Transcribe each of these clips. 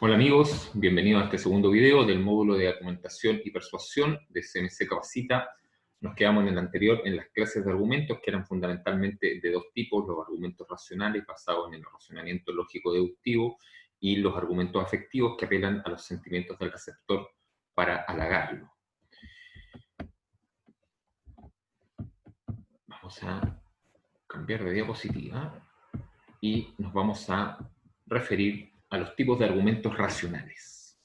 Hola amigos, bienvenidos a este segundo video del módulo de argumentación y persuasión de CMC Capacita. Nos quedamos en el anterior en las clases de argumentos, que eran fundamentalmente de dos tipos: los argumentos racionales basados en el razonamiento lógico-deductivo y los argumentos afectivos que apelan a los sentimientos del receptor para halagarlo. Vamos a cambiar de diapositiva y nos vamos a referir a los tipos de argumentos racionales.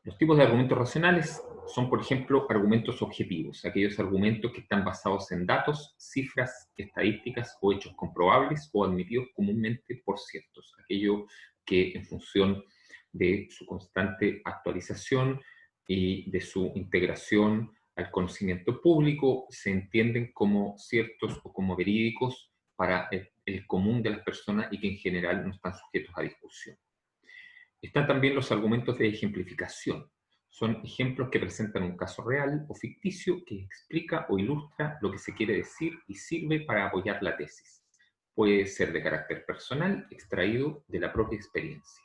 Los tipos de argumentos racionales son, por ejemplo, argumentos objetivos, aquellos argumentos que están basados en datos, cifras, estadísticas o hechos comprobables o admitidos comúnmente por ciertos, aquellos que en función de su constante actualización y de su integración al conocimiento público se entienden como ciertos o como verídicos para el común de las personas y que en general no están sujetos a discusión. Están también los argumentos de ejemplificación. Son ejemplos que presentan un caso real o ficticio que explica o ilustra lo que se quiere decir y sirve para apoyar la tesis. Puede ser de carácter personal, extraído de la propia experiencia.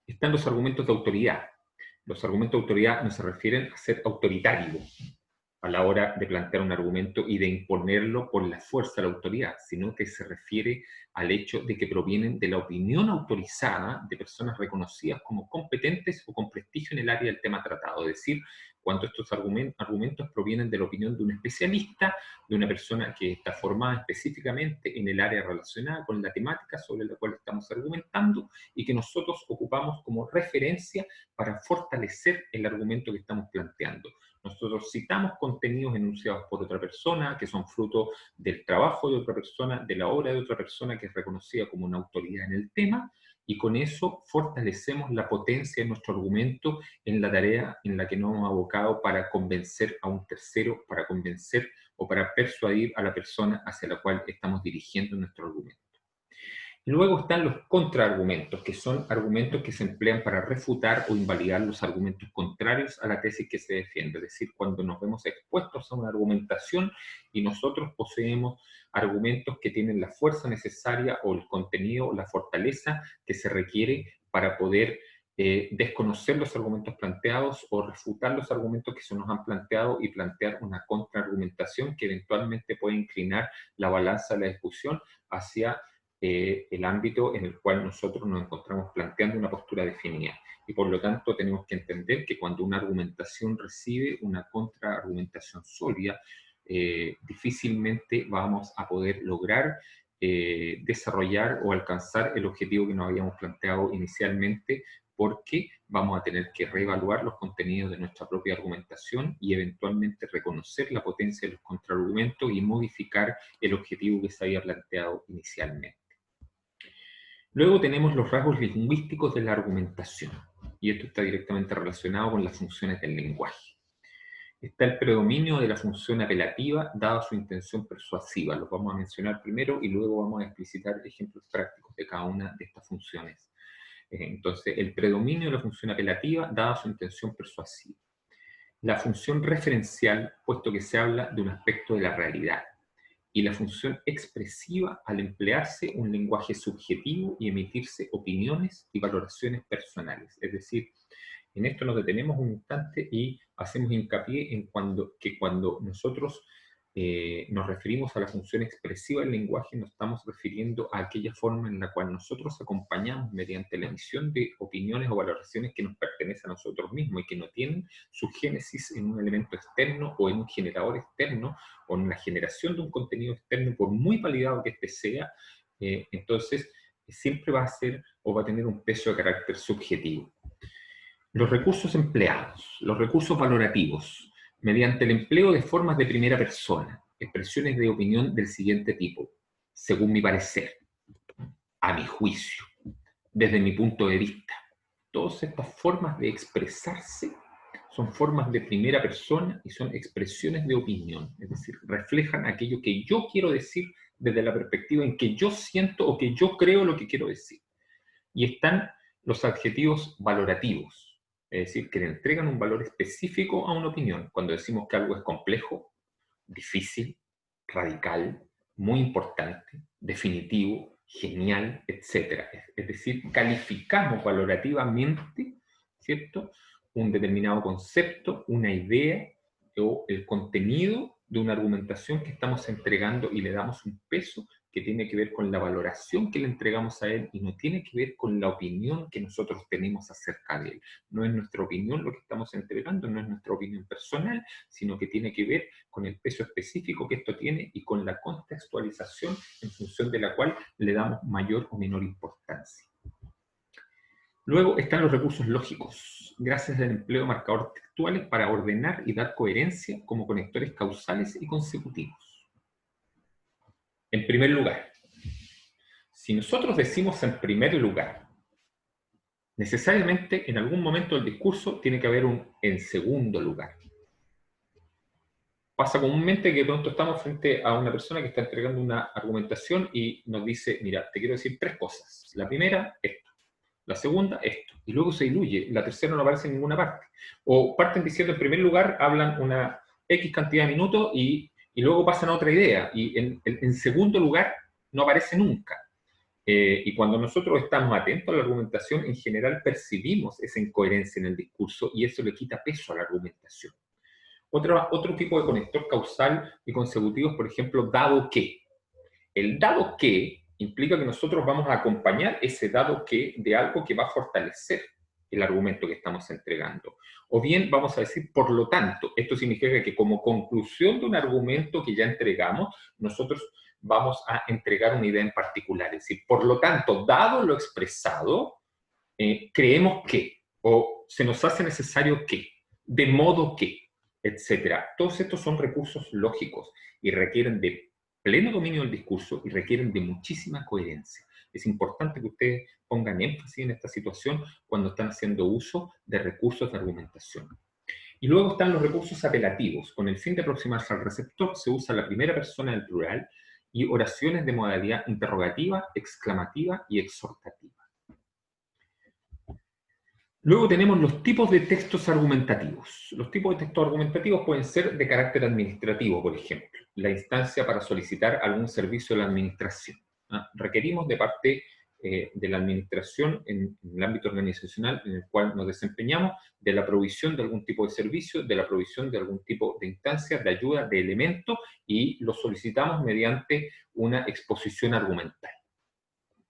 Están los argumentos de autoridad. Los argumentos de autoridad no se refieren a ser autoritario a la hora de plantear un argumento y de imponerlo por la fuerza de la autoridad, sino que se refiere al hecho de que provienen de la opinión autorizada de personas reconocidas como competentes o con prestigio en el área del tema tratado. Es decir, cuando estos argumentos provienen de la opinión de un especialista, de una persona que está formada específicamente en el área relacionada con la temática sobre la cual estamos argumentando y que nosotros ocupamos como referencia para fortalecer el argumento que estamos planteando. Nosotros citamos contenidos enunciados por otra persona, que son fruto del trabajo de otra persona, de la obra de otra persona que es reconocida como una autoridad en el tema, y con eso fortalecemos la potencia de nuestro argumento en la tarea en la que nos hemos abocado para convencer a un tercero, para convencer o para persuadir a la persona hacia la cual estamos dirigiendo nuestro argumento. Luego están los contraargumentos, que son argumentos que se emplean para refutar o invalidar los argumentos contrarios a la tesis que se defiende. Es decir, cuando nos vemos expuestos a una argumentación y nosotros poseemos argumentos que tienen la fuerza necesaria o el contenido o la fortaleza que se requiere para poder desconocer los argumentos planteados o refutar los argumentos que se nos han planteado y plantear una contraargumentación que eventualmente puede inclinar la balanza de la discusión hacia el ámbito en el cual nosotros nos encontramos planteando una postura definida. Y por lo tanto tenemos que entender que cuando una argumentación recibe una contraargumentación sólida, difícilmente vamos a poder lograr desarrollar o alcanzar el objetivo que nos habíamos planteado inicialmente, porque vamos a tener que reevaluar los contenidos de nuestra propia argumentación y eventualmente reconocer la potencia de los contraargumentos y modificar el objetivo que se había planteado inicialmente. Luego tenemos los rasgos lingüísticos de la argumentación, y esto está directamente relacionado con las funciones del lenguaje. Está el predominio de la función apelativa dada su intención persuasiva. Los vamos a mencionar primero y luego vamos a explicitar ejemplos prácticos de cada una de estas funciones. Entonces, el predominio de la función apelativa dada su intención persuasiva. La función referencial, puesto que se habla de un aspecto de la realidad. Y la función expresiva al emplearse un lenguaje subjetivo y emitirse opiniones y valoraciones personales. Es decir, en esto nos detenemos un instante y hacemos hincapié en que cuando nosotros nos referimos a la función expresiva del lenguaje, nos estamos refiriendo a aquella forma en la cual nosotros acompañamos mediante la emisión de opiniones o valoraciones que nos pertenecen a nosotros mismos y que no tienen su génesis en un elemento externo o en un generador externo o en la generación de un contenido externo, por muy validado que éste sea. Entonces siempre va a ser o va a tener un peso de carácter subjetivo. Los recursos empleados, los recursos valorativos, mediante el empleo de formas de primera persona, expresiones de opinión del siguiente tipo: según mi parecer, a mi juicio, desde mi punto de vista. Todas estas formas de expresarse son formas de primera persona y son expresiones de opinión, es decir, reflejan aquello que yo quiero decir desde la perspectiva en que yo siento o que yo creo lo que quiero decir. Y están los adjetivos valorativos, es decir, que le entregan un valor específico a una opinión. Cuando decimos que algo es complejo, difícil, radical, muy importante, definitivo, genial, etc. Es decir, calificamos valorativamente, ¿cierto?, un determinado concepto, una idea o el contenido de una argumentación que estamos entregando y le damos un peso que tiene que ver con la valoración que le entregamos a él y no tiene que ver con la opinión que nosotros tenemos acerca de él. No es nuestra opinión lo que estamos entregando, no es nuestra opinión personal, sino que tiene que ver con el peso específico que esto tiene y con la contextualización en función de la cual le damos mayor o menor importancia. Luego están los recursos lógicos, gracias al empleo de marcadores textuales para ordenar y dar coherencia como conectores causales y consecutivos. En primer lugar, si nosotros decimos en primer lugar, necesariamente en algún momento del discurso tiene que haber un en segundo lugar. Pasa comúnmente que de pronto estamos frente a una persona que está entregando una argumentación y nos dice, mira, te quiero decir 3 cosas. La primera, esto. La segunda, esto. Y luego se diluye. La tercera no aparece en ninguna parte. O parten diciendo en primer lugar, hablan una X cantidad de minutos y luego pasan a otra idea. Y en segundo lugar no aparece nunca. Y cuando nosotros estamos atentos a la argumentación, en general percibimos esa incoherencia en el discurso y eso le quita peso a la argumentación. Otro tipo de conector causal y consecutivo es, por ejemplo, dado que. El dado que implica que nosotros vamos a acompañar ese dado que de algo que va a fortalecer el argumento que estamos entregando. O bien vamos a decir, por lo tanto, esto significa que como conclusión de un argumento que ya entregamos, nosotros vamos a entregar una idea en particular. Es decir, por lo tanto, dado lo expresado, creemos que, o se nos hace necesario que, de modo que, etcétera. Todos estos son recursos lógicos y requieren de pleno dominio del discurso y requieren de muchísima coherencia. Es importante que ustedes pongan énfasis en esta situación cuando están haciendo uso de recursos de argumentación. Y luego están los recursos apelativos. Con el fin de aproximarse al receptor se usa la primera persona del plural y oraciones de modalidad interrogativa, exclamativa y exhortativa. Luego tenemos los tipos de textos argumentativos. Los tipos de textos argumentativos pueden ser de carácter administrativo, por ejemplo, la instancia para solicitar algún servicio de la administración. Requerimos de parte de la administración en el ámbito organizacional en el cual nos desempeñamos, de la provisión de algún tipo de servicio, de la provisión de algún tipo de instancia, de ayuda, de elemento, y lo solicitamos mediante una exposición argumental.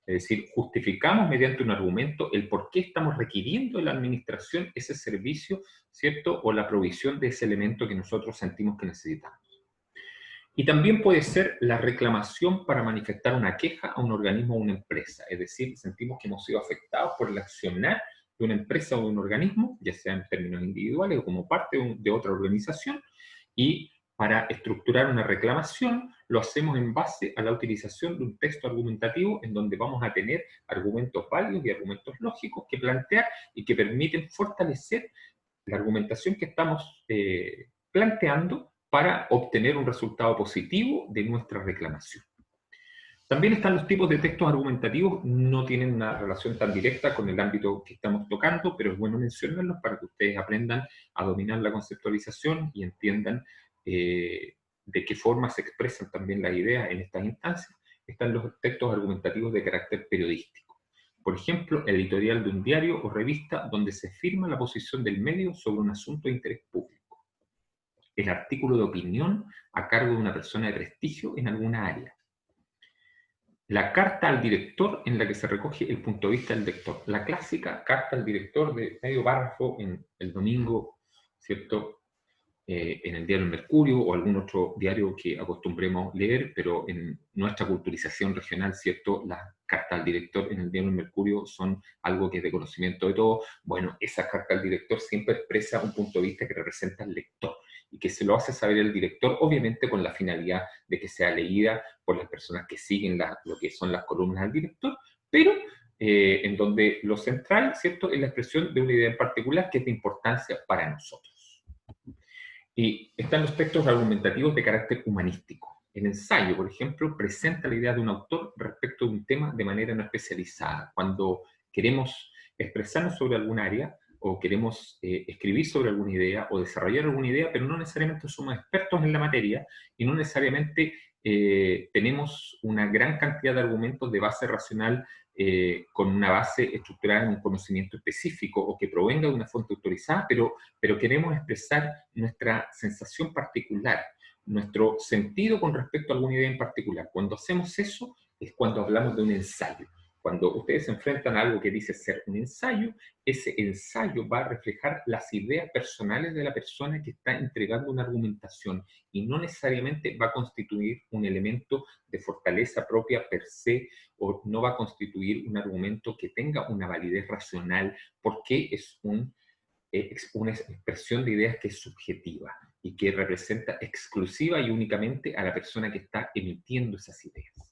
Es decir, justificamos mediante un argumento el por qué estamos requiriendo de la administración ese servicio, ¿cierto? O la provisión de ese elemento que nosotros sentimos que necesitamos. Y también puede ser la reclamación para manifestar una queja a un organismo o una empresa. Es decir, sentimos que hemos sido afectados por el accionar de una empresa o de un organismo, ya sea en términos individuales o como parte de otra organización, y para estructurar una reclamación lo hacemos en base a la utilización de un texto argumentativo en donde vamos a tener argumentos válidos y argumentos lógicos que plantear y que permiten fortalecer la argumentación que estamos planteando para obtener un resultado positivo de nuestra reclamación. También están los tipos de textos argumentativos, no tienen una relación tan directa con el ámbito que estamos tocando, pero es bueno mencionarlos para que ustedes aprendan a dominar la conceptualización y entiendan de qué forma se expresan también las ideas en estas instancias. Están los textos argumentativos de carácter periodístico. Por ejemplo, el editorial de un diario o revista donde se firma la posición del medio sobre un asunto de interés público. El artículo de opinión a cargo de una persona de prestigio en alguna área. La carta al director en la que se recoge el punto de vista del lector. La clásica carta al director de medio párrafo en el domingo, ¿cierto? En el diario El Mercurio o algún otro diario que acostumbremos leer, pero en nuestra culturización regional, ¿cierto? Las cartas al director en el diario El Mercurio son algo que es de conocimiento de todos. Bueno, esa carta al director siempre expresa un punto de vista que representa al lector y que se lo hace saber el director, obviamente con la finalidad de que sea leída por las personas que siguen lo que son las columnas del director, pero en donde lo central, ¿cierto?, es la expresión de una idea en particular que es de importancia para nosotros. Y están los textos argumentativos de carácter humanístico. El ensayo, por ejemplo, presenta la idea de un autor respecto de un tema de manera no especializada. Cuando queremos expresarnos sobre algún área, o queremos escribir sobre alguna idea, o desarrollar alguna idea, pero no necesariamente somos expertos en la materia, y no necesariamente tenemos una gran cantidad de argumentos de base racional con una base estructurada en un conocimiento específico o que provenga de una fuente autorizada, pero queremos expresar nuestra sensación particular, nuestro sentido con respecto a alguna idea en particular. Cuando hacemos eso es cuando hablamos de un ensayo. Cuando ustedes se enfrentan a algo que dice ser un ensayo, ese ensayo va a reflejar las ideas personales de la persona que está entregando una argumentación y no necesariamente va a constituir un elemento de fortaleza propia per se o no va a constituir un argumento que tenga una validez racional porque es una expresión de ideas que es subjetiva y que representa exclusiva y únicamente a la persona que está emitiendo esas ideas.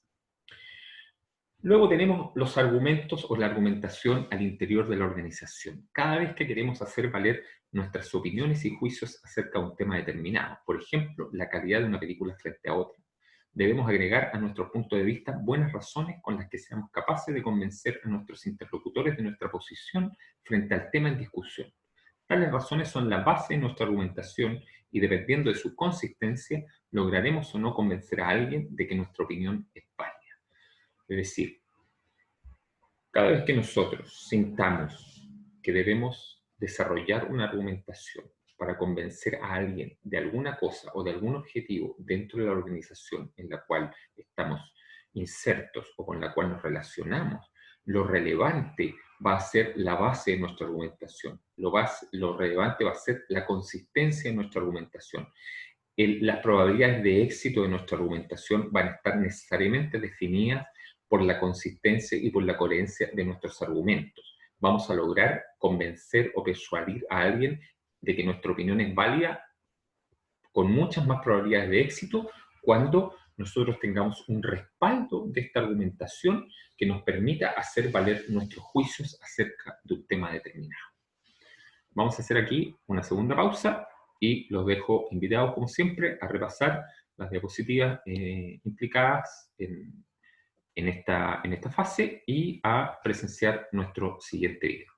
Luego tenemos los argumentos o la argumentación al interior de la organización. Cada vez que queremos hacer valer nuestras opiniones y juicios acerca de un tema determinado, por ejemplo, la calidad de una película frente a otra, debemos agregar a nuestro punto de vista buenas razones con las que seamos capaces de convencer a nuestros interlocutores de nuestra posición frente al tema en discusión. Tales razones son la base de nuestra argumentación y dependiendo de su consistencia, lograremos o no convencer a alguien de que nuestra opinión es válida. Es decir, cada vez que nosotros sintamos que debemos desarrollar una argumentación para convencer a alguien de alguna cosa o de algún objetivo dentro de la organización en la cual estamos insertos o con la cual nos relacionamos, lo relevante va a ser la base de nuestra argumentación. Lo relevante va a ser la consistencia de nuestra argumentación. Las probabilidades de éxito de nuestra argumentación van a estar necesariamente definidas por la consistencia y por la coherencia de nuestros argumentos. Vamos a lograr convencer o persuadir a alguien de que nuestra opinión es válida con muchas más probabilidades de éxito cuando nosotros tengamos un respaldo de esta argumentación que nos permita hacer valer nuestros juicios acerca de un tema determinado. Vamos a hacer aquí una segunda pausa y los dejo invitados, como siempre, a repasar las diapositivas implicadas en esta fase y a presenciar nuestro siguiente video.